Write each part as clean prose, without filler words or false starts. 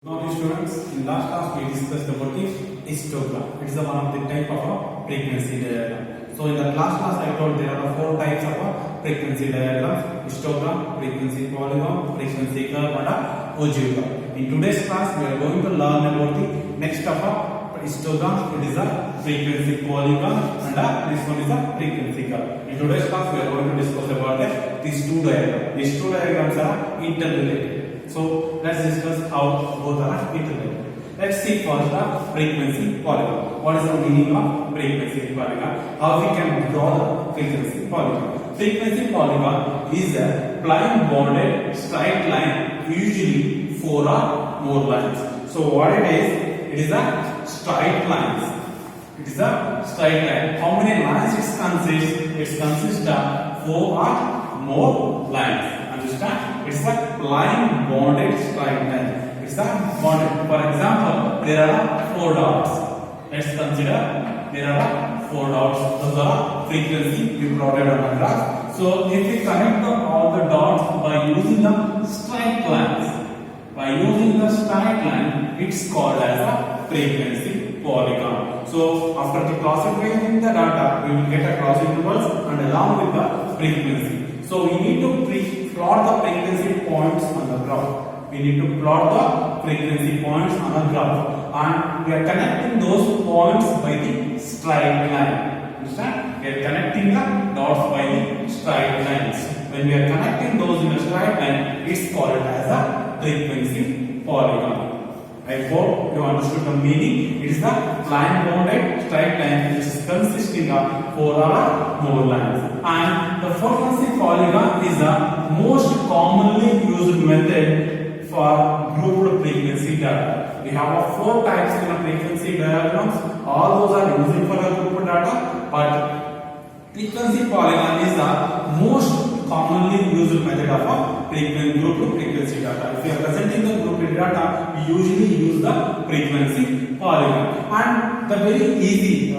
Now, students, in last class we discussed about the histogram. It is one of the type of a frequency diagram. So, in the last class I told there are four types of a frequency diagrams: histogram, frequency polygon, frequency curve, and a ogive. In today's class, we are going to learn about the next of a histogram. It is a frequency polygon, and this one is a frequency curve. In today's class, we are going to discuss about these two diagrams. These two diagrams are interrelated. So let's discuss how both are interrelated. Let's see first the frequency polygon. What is the meaning of frequency polygon? How we can draw the frequency polygon? Frequency polygon is a plane bonded straight line, usually four or more lines. So what it is a straight lines. It is a straight line. How many lines it consists? It consists of four or more lines. Understand? It's a plane bonded straight line. It's a bonded. For example, there are four dots. Let's consider there are four dots. Those are frequency we plotted on the graph. So if we connect all the dots by using the straight line, it's called as a frequency polygon. So after the classifying the data, we will get a cross intervals and along with the frequency. So we need to plot the frequency points on the graph. We need to plot the frequency points on the graph, and we are connecting those points by the straight line. Understand? We are connecting the dots by the straight lines. When we are connecting those in a straight line, it's called as a frequency polygon. I hope you understood the meaning. It is the plane bonded straight line which is consisting of four or more lines. And the frequency polygon is the most commonly used method for grouped frequency data. We have four types in a frequency diagrams. All those are using for the grouped data, but frequency polygon is the most commonly used method of a group frequency data. If we are presenting the group data, we usually use the frequency polygon. And the very easy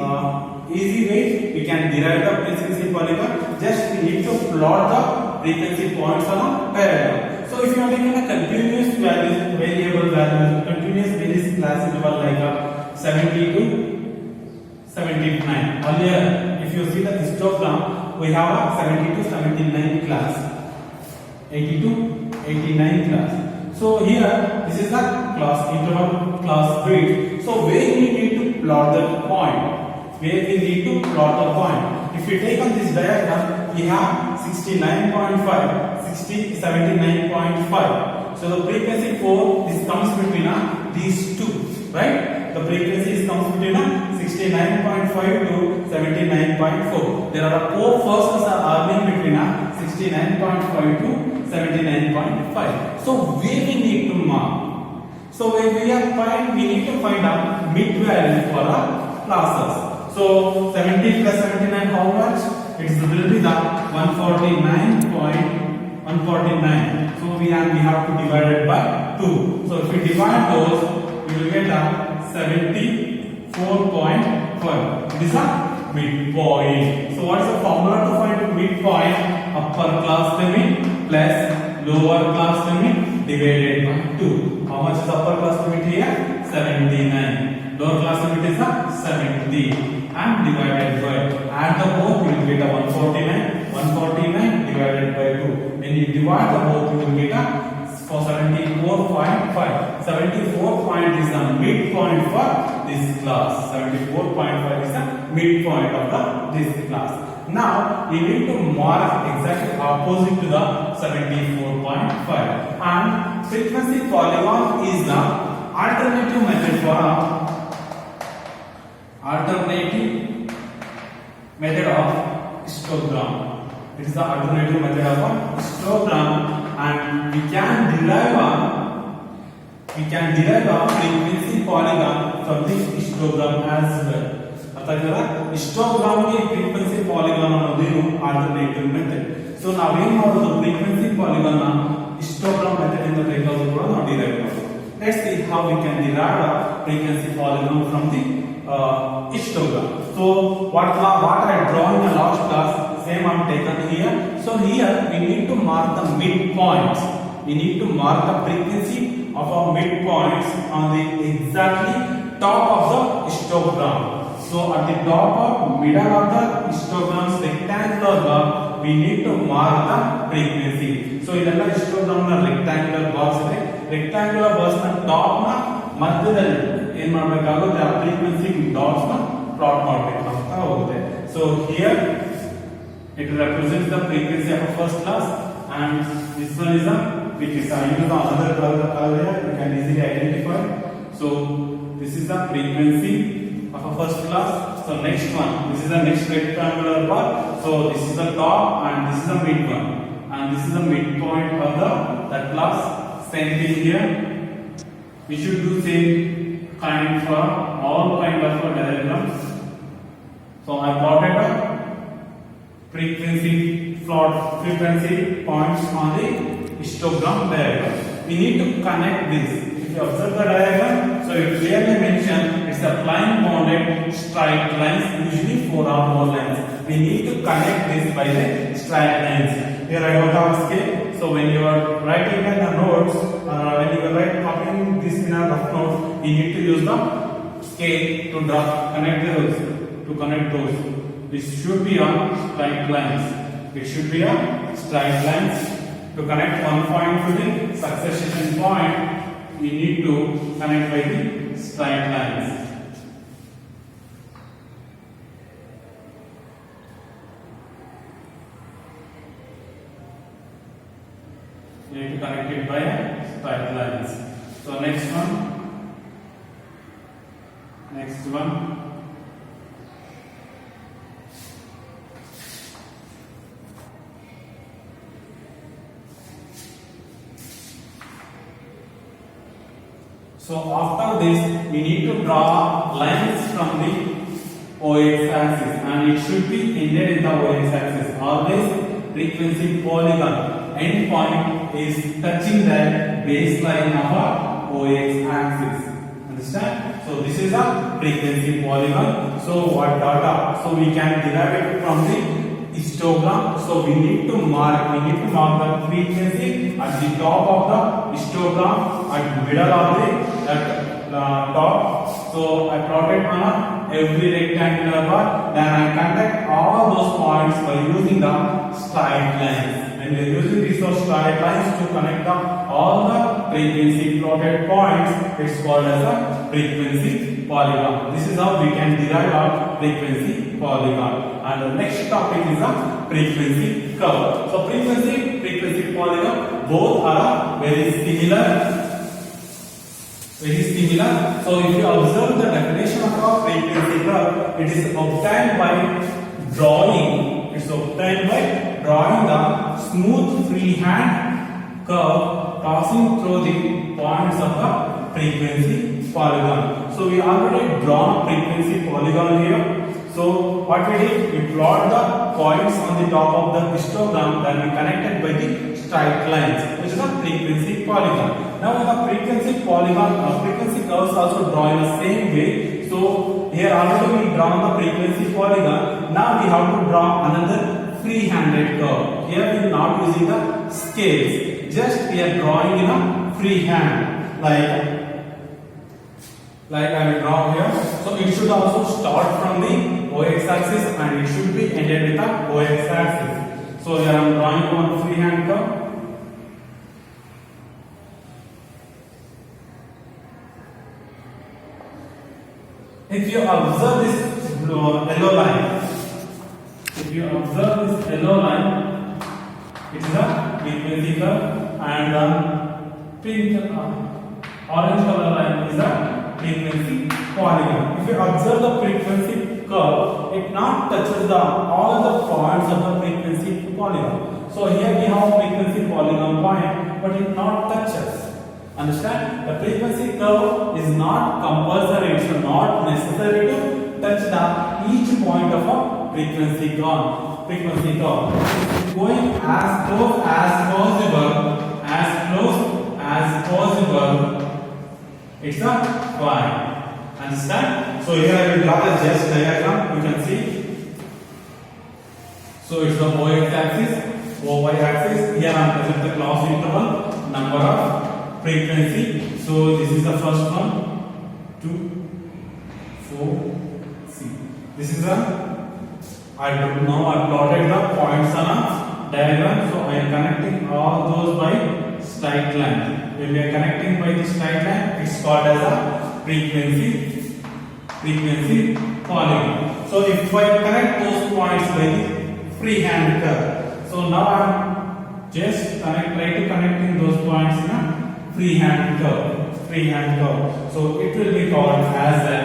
way we can derive the frequency polygon. Just we need to plot the frequency points on a diagram. So if you are taking a continuous value, variable value, continuous varies classifiable like 70 to 79. Earlier, if you see the histogram, we have a 70 to 79 class, 80 to 89 class. So here, this is the class interval class grade. So where we need to plot the point? Where we need to plot the point? If we take on this diagram, we have 69.5, 79.5. So the frequency for this comes between these two, right? The frequency comes between 69.5 to 79.4. There are four firsts are earning between 69.5 to 79.5. So where we need to mark? So when we need to find out mid value for our classes. So 70 plus 79 how much? It will be the 149. So we have to divide it by 2. So if we divide those, we will get 74.5. This is a midpoint. So what is the formula to find midpoint? Upper class limit plus lower class limit divided by 2. How much is upper class limit here? 79. Lower class limit is 70 and divided by, add the both you will get 149 divided by 2. When you divide the both you will get for 74.5. 74 point is the midpoint for this class. 74.5 is the midpoint of this class. Now we need to mark exactly opposite to the 74.5. And frequency polygon is the alternative method of histogram. It is the alternative method of histogram, and we can derive a frequency polygon from this histogram as well. Histogram के frequency polygon ಅನ್ನೋದು alternative method. So ನಾವೇನು ಮಾಡೋದು frequency polygon ನ histogram method ಇಂದ ಬೇಕಾದರೂ ಕೂಡ ನಾವು derive ಮಾಡೋದು. Let's see how we can derive a frequency polygon from the histogram. So what I draw in the last class, same I am taken here. So here we need to mark the midpoints. We need to mark the frequency of our midpoints on the exactly top of the histogram. So at the top of middle of the histogram's rectangular bar, we need to mark the frequency. So ಇದೆಲ್ಲ histogram ನ rectangular bars ಇದೆ. Rectangular bars ನ top ನ ಮಧ್ಯದಲ್ಲಿ ಏನು ಮಾಡಬೇಕಾಗುತ್ತೆ, ಆ frequency dots ನ plot ಮಾಡಬೇಕು ಅಂತ ಹೋಗುತ್ತೆ. So here it represents the frequency of a first class, and this one is the frequency. I use the other color here, you can easily identify. So this is the frequency of a first class. So next one, this is the next rectangular bar. So this is the top and this is the mid one, and this is the midpoint of the class. Same thing here. We should do same kind for all kind of diagrams. So I plotted a frequency points on the histogram diagram. We need to connect this. If you observe the diagram, so it clearly mentioned it's a line bounded straight lines, usually 4 or more lines. We need to connect this by the straight lines. Here I don't have a scale. So when you are writing in the notes, when you are copying this in a rough note, you need to use the scale to draw, connect those. This should be on straight lines. It should be a straight lines. To connect one point to the succession point, we need to connect by the straight lines. You need to connect it by straight lines. So next one. So after this, we need to draw lines from the OX axis, and it should be ended in the OX axis. Always frequency polygon end point is touching the baseline of our OX axis. Understand? So this is a frequency polygon. So what data? So we can derive it from the histogram. So we need to mark the frequency at the top of the histogram, at middle of the top. So I plotted on every rectangular bar. Then I connect all those points by using the straight lines. And we are using these straight lines to connect all the frequency plotted points. It's called as a frequency polygon. This is how we can derive our frequency polygon. And the next topic is a frequency curve. So frequency polygon, both are very similar. So if you observe the definition of a frequency curve, it is obtained by drawing. The smooth freehand curve passing through the points of the frequency polygon. So we already drawn frequency polygon here. So what we did, we plot the points on the top of the histogram, then we connected by the straight lines, which is a frequency polygon. Now the frequency polygon, frequency curves also draw in the same way. So here already we drawn the frequency polygon. Now we have to draw another free-handed curve. Here we are not using the scales. Just we are drawing in a freehand, like I will draw here. So it should also start from the OX axis and it should be ended with the OX axis. So here I am drawing one freehand curve. If you observe this yellow line, it is a frequency curve, and the pink orange color line is a frequency polygon. If you observe the frequency curve, it not touches all the points of the frequency polygon. So here we have frequency polygon point, but it not touches. Understand? The frequency curve is not compulsory. It's not necessary to touch each point of a frequency curve. Going as close as possible, it's a fine. Understand? So here I will draw the just diagram. You can see. So it's the OX axis, OY axis. Here I am present the class interval, number of frequency. So this is the first one, 2, 4, C. This is the I plotted the points on a diagram. So I am connecting all those by straight line. When we are connecting by the straight line, it's called as a frequency polygon. So if I connect those points by the freehand curve, so now I am just try to connecting those points in a freehand curve. So it will be called as a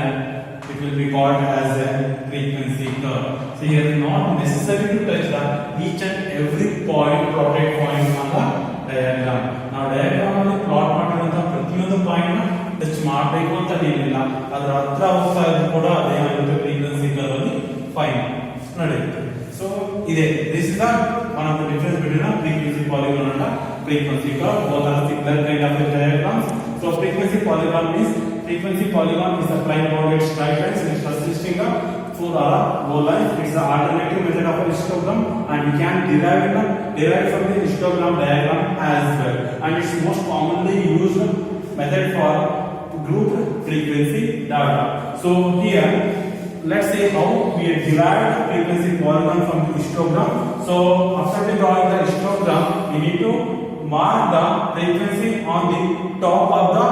frequency curve. So here not necessary to touch the each and every point plotted point on the diagram. Now diagram ಅಲ್ಲಿ plot ಮಾಡಿರುವಂತ ಪ್ರತಿಯೊಂದು point ನ touch ಮಾಡಬೇಕು ಅಂತ ಏನಿಲ್ಲ, ಅದರ ಹತ್ರ ಹೋಗ್ತಾ ಇದ್ರು ಕೂಡ ಅದೇನಾಗುತ್ತೆ ಫ್ರೀಕ್ವೆನ್ಸಿ ಕರ್ವ್ ಅಲ್ಲಿ ಫೈನ್ ನಡೆಯುತ್ತೆ. ಸೊ ಇದೆ this is one of the difference between a frequency polygon and a frequency curve. Both are similar kind of diagrams. So frequency polygon is a prime bounded straight lines which consisting of four goal lines. It's the alternative method of a histogram, and we can derive from the histogram diagram as well. And it's most commonly used method for grouped frequency data. So here, let's say how we derived the frequency polygon from the histogram. So after drawing the histogram, we need to mark the frequency on the top of the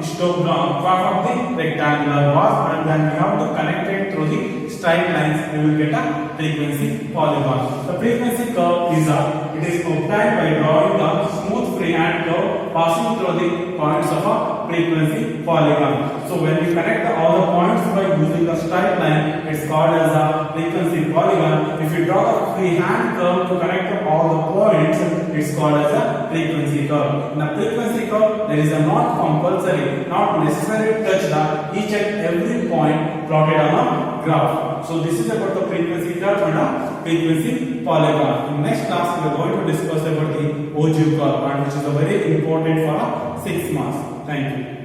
histogram, top of the rectangular bar, and then we have to connect it through the straight lines. We will get a frequency polygon. The frequency curve is obtained by drawing the smooth freehand curve passing through the points of a frequency polygon. So when we connect all the points by using the straight line, it's called as a frequency polygon. If you draw a freehand curve to connect all the points, it's called as a frequency curve. In the frequency curve, there is a not compulsory, not necessary to touch the each and every point plotted on a graph. So this is about the frequency curve and a frequency polygon. In next class, we are going to discuss about the ogive curve, and which is a very important for 6 marks. Thank you.